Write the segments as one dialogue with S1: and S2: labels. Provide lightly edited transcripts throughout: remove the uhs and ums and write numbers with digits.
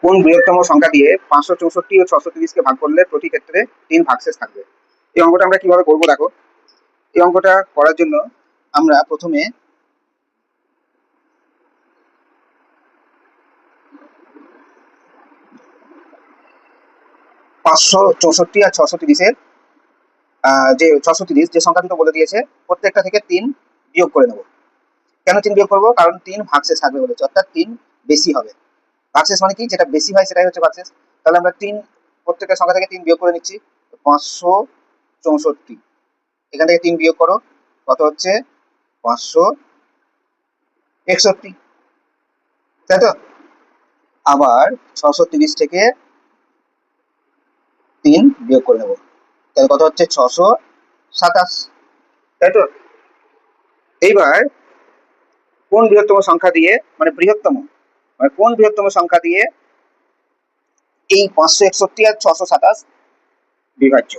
S1: কোন বৃহত্তম সংখ্যা দিয়ে 564 ও 630 কে ভাগ করলে প্রতি ক্ষেত্রে 3 ভাগশেষ থাকবে? এই অঙ্কটা আমরা কিভাবে করবো দেখো। এই অঙ্কটা করার জন্য আমরা প্রথমে 564 আর 630-এর যে 630 যে সংখ্যা দুটো বলে দিয়েছে প্রত্যেকটা থেকে 3 বিয়োগ করে নেব। কেন 3 বিয়োগ করবো? কারণ 3 ভাগশেষ থাকবে বলেছে, অর্থাৎ 3 বেশি হবে। ভাগশেষ মানে কি? যেটা বেশি হয় সেটাই হচ্ছে ভাগশেষ। তাহলে আমরা 3 প্রত্যেকটা সংখ্যা থেকে 3 বিয়োগ করে নিচ্ছি। 564 এখান থেকে 3 বিয়োগ করো, কত হচ্ছে? 561, তাই তো? আবার 630 থেকে 3 বিয়োগ করে নেবো, তাহলে কত হচ্ছে? 627, তাই তো? এইবার কোন বৃহত্তম সংখ্যা দিয়ে, মানে কোন বৃহত্তম সংখ্যা দিয়ে এই 561 আর 627 বিভাজ্য?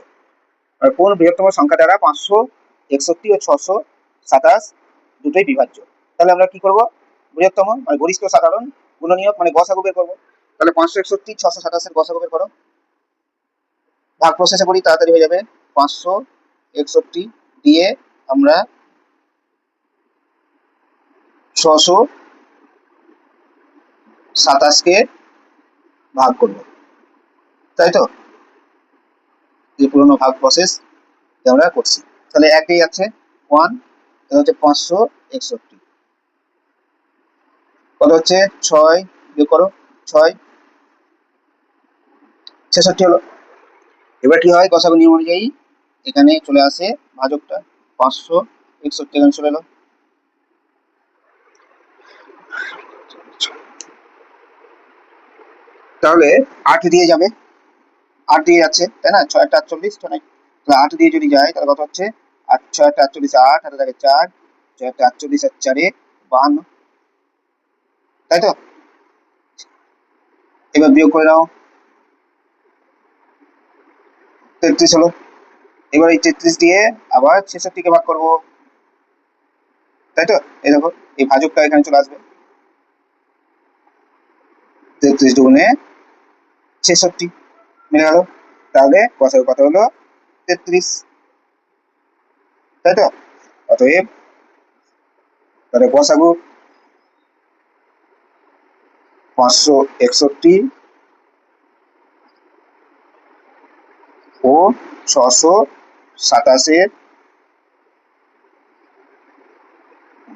S1: আর কোন বৃহত্তম সংখ্যা দ্বারা 561 ও 627 দুটোই বিভাজ্য? তাহলে আমরা কি করব? বৃহত্তম মানে গরিষ্ঠ সাধারণ গুণনীয়ক মানে গসাগু বের করবো। তাহলে 561 627 এর গসাগু বের করো। ভাগ প্রসেসে করি, তাড়াতাড়ি হয়ে যাবে। 561 দিয়ে আমরা 627 কে ভাগ করবো, তাই তো? যে পুরোনো ভাগ প্রসেস আমরা করছি। তাহলে একই আছে 1, তাহলে হচ্ছে 561, কত হচ্ছে? 6 বিয়োগ করো, 6 66 হলো। এবার কি হয়? গসাগু নিয়ম অনুযায়ী এখানে চলে আসে ভাজকটা, 561 এখানে চলে এলো। তাহলে 8 দিয়ে যাবে, 8 দিয়ে যাচ্ছে, তাই না? 6 একটা 48, তাহলে 8 দিয়ে যদি যায় তাহলে কত হচ্ছে? 8 6 একটা 48, 8 হাতে থাকে 4, 6 একটা 48 আর 4 52, তাই তো? এবার বিয়োগ করে নাও, 33 হলো। এবার এই 33 দিয়ে আবার 66 কে ভাগ করবো, তাই তো? এই দেখো, এই ভাজকটা এখানে চলে আসবে, 33 দুগুণে 66 মিলে গেল। তাহলে গসাগু কত হলো? 33, তাই তো? অতএব তাহলে গসাগু 561 ও 627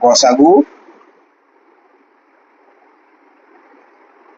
S1: গসাগু